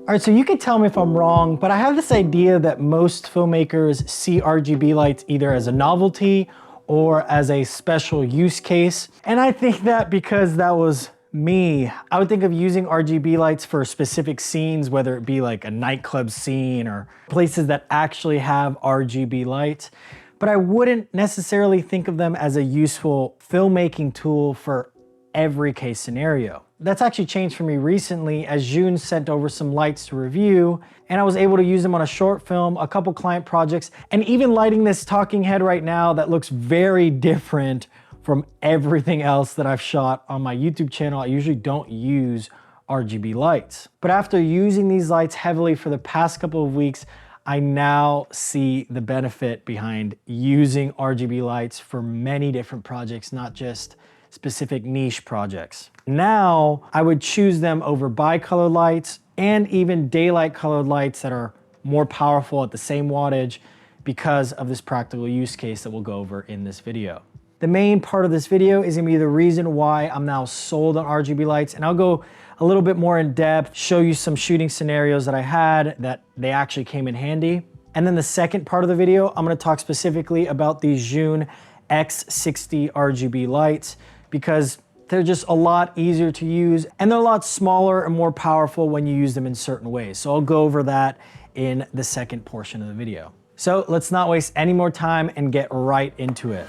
All right, so you can tell me if I'm wrong, but I have this idea that most filmmakers see RGB lights either as a novelty or as a special use case. And I think that because that was me, I would think of using RGB lights for specific scenes, whether it be like a nightclub scene or places that actually have RGB lights. But I wouldn't necessarily think of them as a useful filmmaking tool for every case scenario. That's actually changed for me recently as Zhiyun sent over some lights to review, and I was able to use them on a short film, a couple client projects, and even lighting this talking head right now that looks very different from everything else that I've shot on my YouTube channel. I usually don't use RGB lights. But after using these lights heavily for the past couple of weeks, I now see the benefit behind using RGB lights for many different projects, not just specific niche projects. Now, I would choose them over bicolor lights and even daylight colored lights that are more powerful at the same wattage because of this practical use case that we'll go over in this video. The main part of this video is gonna be the reason why I'm now sold on RGB lights, and I'll go a little bit more in depth, show you some shooting scenarios that I had that they actually came in handy. And then the second part of the video, I'm gonna talk specifically about the Zhiyun X60 RGB lights, because they're just a lot easier to use and they're a lot smaller and more powerful when you use them in certain ways. So I'll go over that in the second portion of the video. So let's not waste any more time and get right into it.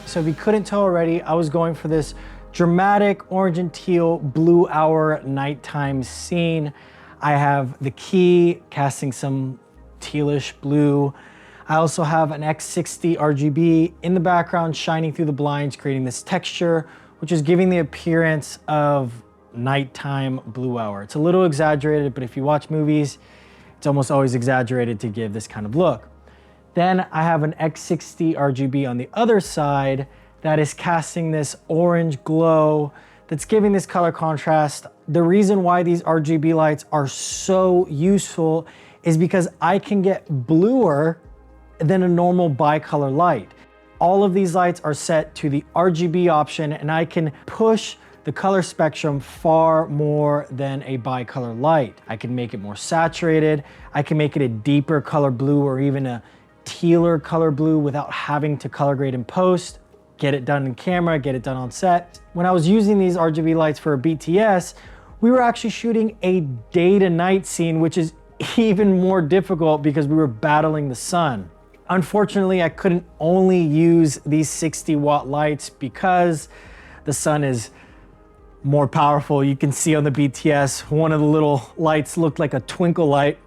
So if you couldn't tell already, I was going for this dramatic orange and teal blue hour nighttime scene. I have the key casting some tealish blue. I also have an X60 RGB in the background shining through the blinds, creating this texture, which is giving the appearance of nighttime blue hour. It's a little exaggerated, but if you watch movies, it's almost always exaggerated to give this kind of look. Then I have an X60 RGB on the other side that is casting this orange glow that's giving this color contrast. The reason why these RGB lights are so useful is because I can get bluer than a normal bicolor light. All of these lights are set to the RGB option, and I can push the color spectrum far more than a bicolor light. I can make it more saturated. I can make it a deeper color blue or even a tealer color blue without having to color grade in post. Get it done in camera, get it done on set. When I was using these RGB lights for a BTS, we were actually shooting a day to night scene, which is even more difficult because we were battling the sun. Unfortunately, I couldn't only use these 60-watt lights because the sun is more powerful. You can see on the BTS, one of the little lights looked like a twinkle light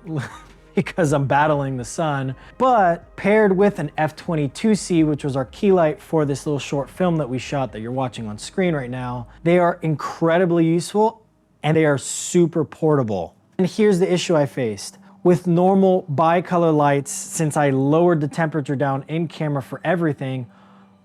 because I'm battling the sun. But paired with an F22C, which was our key light for this little short film that we shot that you're watching on screen right now, they are incredibly useful and they are super portable. And here's the issue I faced. With normal bicolor lights, since I lowered the temperature down in camera for everything,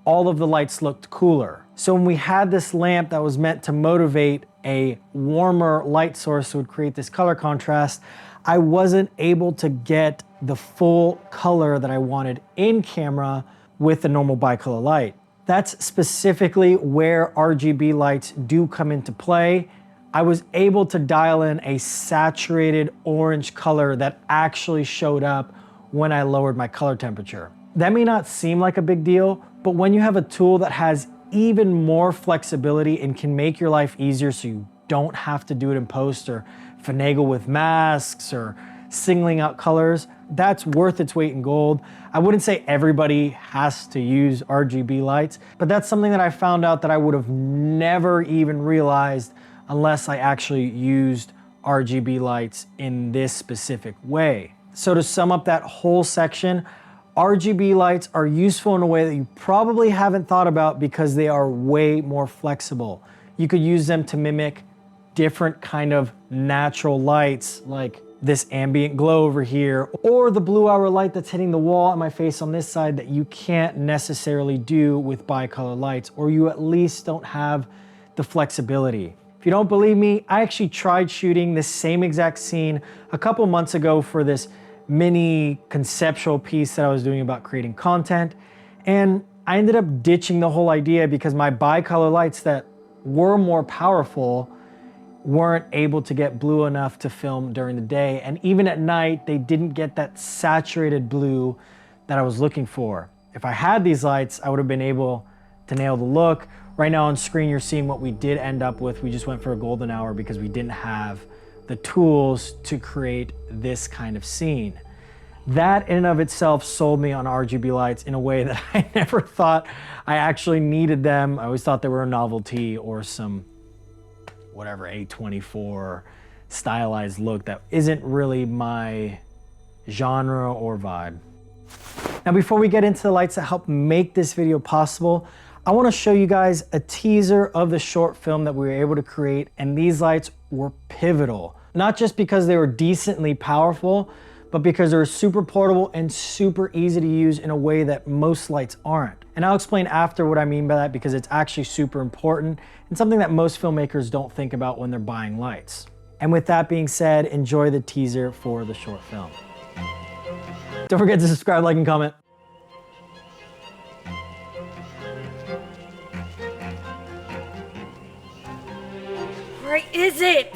all of the lights looked cooler. So when we had this lamp that was meant to motivate a warmer light source that would create this color contrast, I wasn't able to get the full color that I wanted in camera with the normal bicolor light. That's specifically where RGB lights do come into play. I was able to dial in a saturated orange color that actually showed up when I lowered my color temperature. That may not seem like a big deal, but when you have a tool that has even more flexibility and can make your life easier so you don't have to do it in post or finagle with masks or singling out colors, that's worth its weight in gold. I wouldn't say everybody has to use RGB lights, but that's something that I found out that I would have never even realized unless I actually used RGB lights in this specific way. So to sum up that whole section, RGB lights are useful in a way that you probably haven't thought about because they are way more flexible. You could use them to mimic different kind of natural lights, like this ambient glow over here, or the blue hour light that's hitting the wall at my face on this side that you can't necessarily do with bicolor lights, or you at least don't have the flexibility. If you don't believe me, I actually tried shooting this same exact scene a couple months ago for this mini conceptual piece that I was doing about creating content. And I ended up ditching the whole idea because my bicolor lights that were more powerful weren't able to get blue enough to film during the day. And even at night, they didn't get that saturated blue that I was looking for. If I had these lights, I would have been able to nail the look. Right now on screen, you're seeing what we did end up with. We just went for a golden hour because we didn't have the tools to create this kind of scene. That in and of itself sold me on RGB lights in a way that I never thought I actually needed them. I always thought they were a novelty or some whatever A24 stylized look that isn't really my genre or vibe. Now, before we get into the lights that help make this video possible, I want to show you guys a teaser of the short film that we were able to create, and these lights were pivotal. Not just because they were decently powerful, but because they're super portable and super easy to use in a way that most lights aren't. And I'll explain after what I mean by that, because it's actually super important and something that most filmmakers don't think about when they're buying lights. And with that being said, enjoy the teaser for the short film. Don't forget to subscribe, like, and comment. Where is it?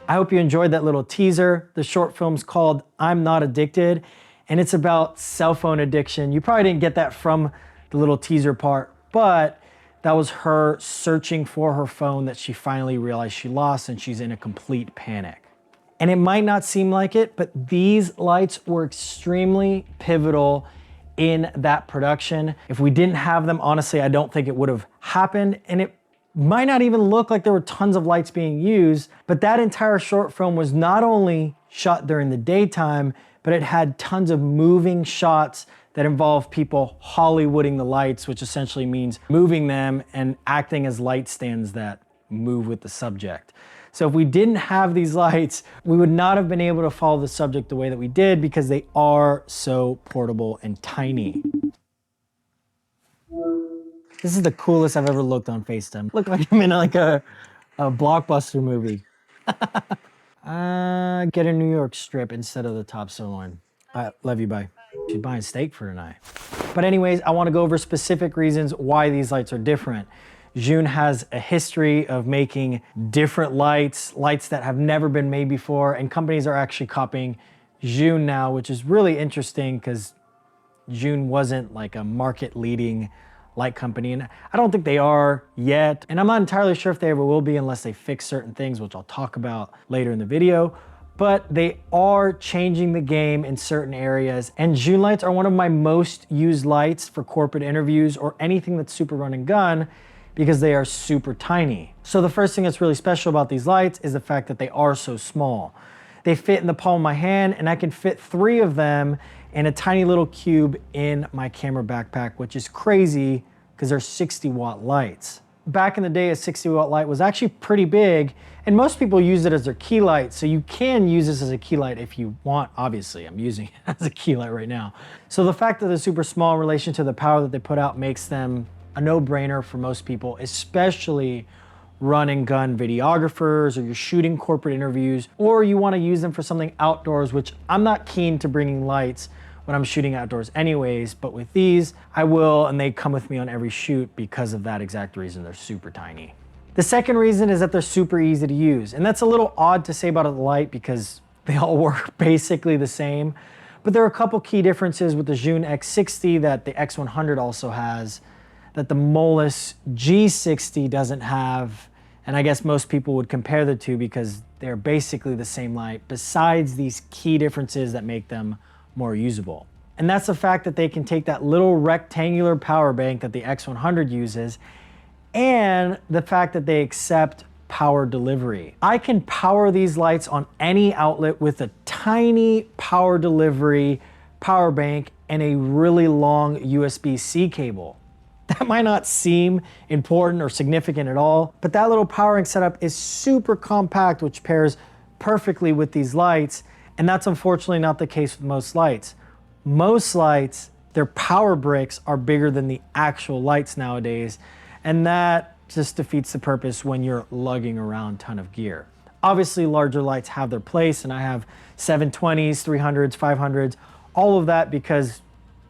I hope you enjoyed that little teaser. The short film's called I'm Not Addicted, and it's about cell phone addiction. You probably didn't get that from the little teaser part, but that was her searching for her phone that she finally realized she lost, and she's in a complete panic. And it might not seem like it, but these lights were extremely pivotal in that production. If we didn't have them, honestly, I don't think it would have happened, and it might not even look like there were tons of lights being used, but that entire short film was not only shot during the daytime, but it had tons of moving shots that involve people Hollywooding the lights, which essentially means moving them and acting as light stands that move with the subject. So if we didn't have these lights, we would not have been able to follow the subject the way that we did, because they are so portable and tiny. This is the coolest I've ever looked on FaceTime. Look like I'm in like a blockbuster movie. Get a New York strip instead of the top sirloin. Love you, bye. She's buying steak for tonight. But anyways, I want to go over specific reasons why these lights are different. Zhiyun has a history of making different lights that have never been made before, and companies are actually copying Zhiyun now, which is really interesting because Zhiyun wasn't like a market-leading light company, and I don't think they are yet, and I'm not entirely sure if they ever will be unless they fix certain things, which I'll talk about later in the video. But they are changing the game in certain areas, and Zhiyun lights are one of my most used lights for corporate interviews or anything that's super run and gun, because they are super tiny. So the first thing that's really special about these lights is the fact that they are so small. They fit in the palm of my hand, and I can fit 3 of them in a tiny little cube in my camera backpack, which is crazy because they're 60-watt lights. Back in the day, a 60-watt light was actually pretty big, and most people use it as their key light, so you can use this as a key light if you want. Obviously, I'm using it as a key light right now. So the fact that they're super small in relation to the power that they put out makes them a no-brainer for most people, especially run and gun videographers, or you're shooting corporate interviews, or you want to use them for something outdoors, which I'm not keen to bringing lights when I'm shooting outdoors anyways, but with these, I will, and they come with me on every shoot because of that exact reason. They're super tiny. The second reason is that they're super easy to use, and that's a little odd to say about a light because they all work basically the same, but there are a couple key differences with the Zhiyun X60 that the X100 also has, that the Molus G60 doesn't have, and I guess most people would compare the two because they're basically the same light, besides these key differences that make them more usable. And that's the fact that they can take that little rectangular power bank that the X100 uses, and the fact that they accept power delivery. I can power these lights on any outlet with a tiny power delivery power bank and a really long USB-C cable. That might not seem important or significant at all, but that little powering setup is super compact, which pairs perfectly with these lights, and that's unfortunately not the case with most lights. Most lights their power bricks are bigger than the actual lights nowadays. And that just defeats the purpose when you're lugging around a ton of gear. Obviously, larger lights have their place, and I have 720s, 300s, 500s, all of that because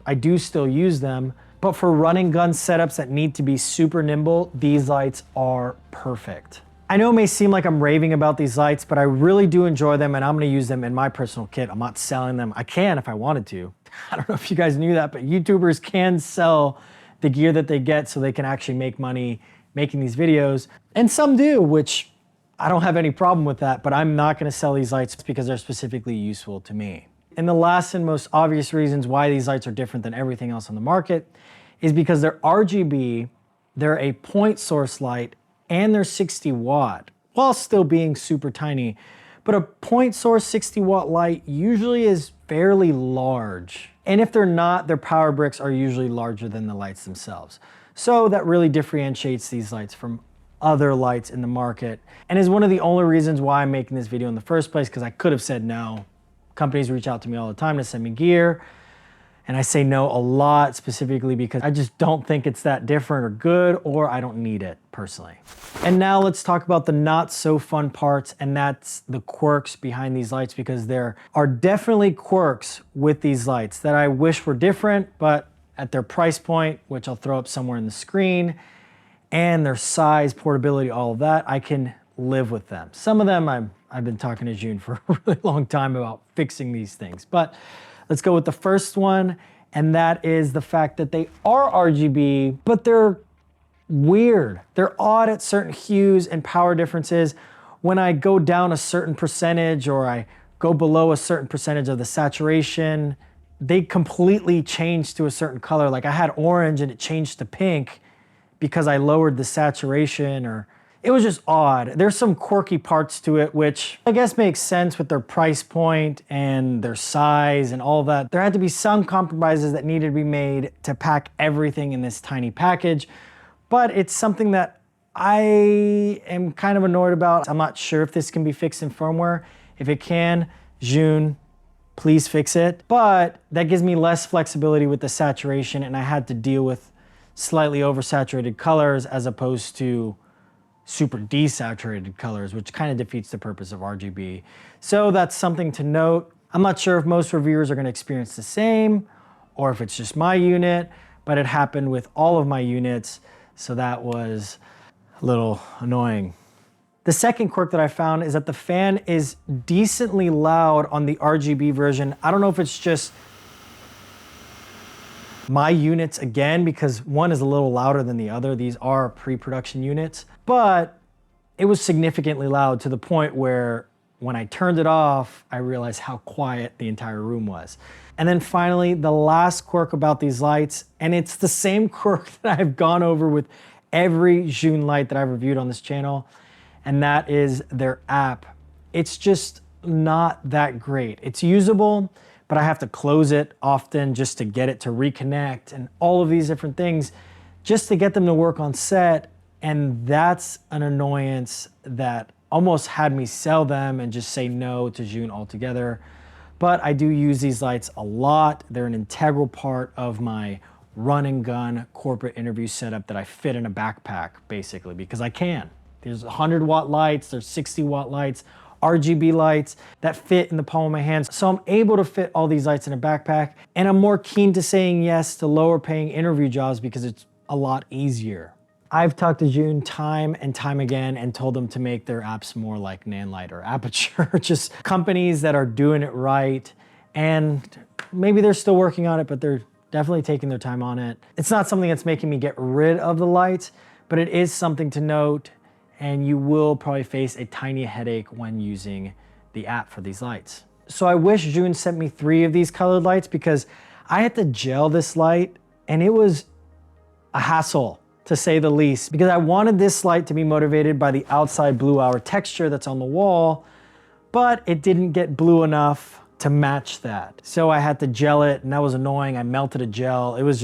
I do still use them. But for running gun setups that need to be super nimble, these lights are perfect. I know it may seem like I'm raving about these lights, but I really do enjoy them, and I'm gonna use them in my personal kit. I'm not selling them. I can if I wanted to. I don't know if you guys knew that, but YouTubers can sell the gear that they get so they can actually make money making these videos. And some do, which I don't have any problem with that, but I'm not gonna sell these lights because they're specifically useful to me. And the last and most obvious reasons why these lights are different than everything else on the market is because they're RGB, they're a point source light, and they're 60 watt, while still being super tiny. But a point source 60 watt light usually is fairly large. And if they're not, their power bricks are usually larger than the lights themselves. So that really differentiates these lights from other lights in the market, and is one of the only reasons why I'm making this video in the first place, because I could have said no. Companies reach out to me all the time to send me gear, and I say no a lot, specifically because I just don't think it's that different or good, or I don't need it personally. And now let's talk about the not so fun parts, and that's the quirks behind these lights, because there are definitely quirks with these lights that I wish were different, but at their price point, which I'll throw up somewhere in the screen, and their size, portability, all of that, I can live with them. Some of them I've been talking to Zhiyun for a really long time about fixing these things. But let's go with the first one, and that is the fact that they are RGB, but they're weird. They're odd at certain hues and power differences. When I go down a certain percentage or I go below a certain percentage of the saturation, they completely change to a certain color. Like I had orange and it changed to pink because I lowered the saturation, or it was just odd. There's some quirky parts to it, which I guess makes sense with their price point and their size and all that. There had to be some compromises that needed to be made to pack everything in this tiny package, but it's something that I am kind of annoyed about. I'm not sure if this can be fixed in firmware. If it can, Zhiyun, please fix it. But that gives me less flexibility with the saturation, and I had to deal with slightly oversaturated colors as opposed to super desaturated colors, which kind of defeats the purpose of RGB. So that's something to note. I'm not sure if most reviewers are going to experience the same or if it's just my unit, but it happened with all of my units, so that was a little annoying. The second quirk that I found is that the fan is decently loud on the RGB version. I don't know if it's just my units again, because one is a little louder than the other. These are pre-production units, but it was significantly loud to the point where when I turned it off, I realized how quiet the entire room was. And then finally, the last quirk about these lights, and it's the same quirk that I've gone over with every Zhiyun light that I've reviewed on this channel, and that is their app. It's just not that great. It's usable, but I have to close it often just to get it to reconnect and all of these different things just to get them to work on set. And that's an annoyance that almost had me sell them and just say no to Zhiyun altogether. But I do use these lights a lot. They're an integral part of my run and gun corporate interview setup that I fit in a backpack, basically, because I can. There's 100 watt lights, there's 60 watt lights, RGB lights that fit in the palm of my hands. So I'm able to fit all these lights in a backpack, and I'm more keen to saying yes to lower paying interview jobs because it's a lot easier. I've talked to Zhiyun time and time again and told them to make their apps more like Nanlite or Aperture, just companies that are doing it right. And maybe they're still working on it, but they're definitely taking their time on it. It's not something that's making me get rid of the lights, but it is something to note, and you will probably face a tiny headache when using the app for these lights. So I wish Zhiyun sent me 3 of these colored lights, because I had to gel this light and it was a hassle, to say the least, because I wanted this light to be motivated by the outside blue hour texture that's on the wall, but it didn't get blue enough to match that. So I had to gel it, and that was annoying. I melted a gel. It was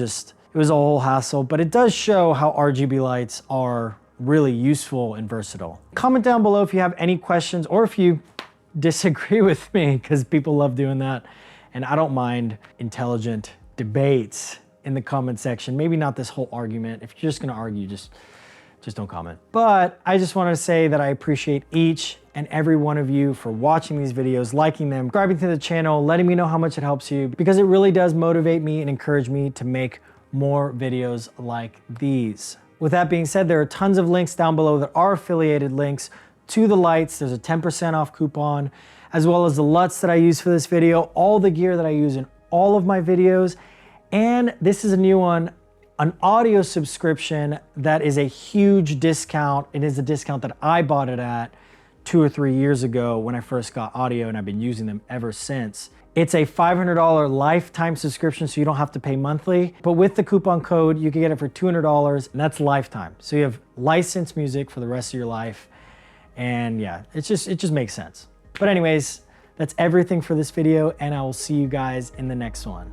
a whole hassle, but it does show how RGB lights are really useful and versatile. Comment down below if you have any questions or if you disagree with me, because people love doing that. And I don't mind intelligent debates in the comment section. Maybe not this whole argument. If you're just gonna argue, just don't comment. But I just wanted to say that I appreciate each and every one of you for watching these videos, liking them, subscribing to the channel, letting me know how much it helps you, because it really does motivate me and encourage me to make more videos like these. With that being said, there are tons of links down below that are affiliated links to the lights. There's a 10% off coupon, as well as the LUTs that I use for this video, all the gear that I use in all of my videos. And this is a new one, an audio subscription that is a huge discount. It is a discount that I bought it at 2 or 3 years ago when I first got audio, and I've been using them ever since. It's a $500 lifetime subscription, so you don't have to pay monthly. But with the coupon code, you can get it for $200, and that's lifetime. So you have licensed music for the rest of your life. And yeah, it just makes sense. But anyways, that's everything for this video, and I will see you guys in the next one.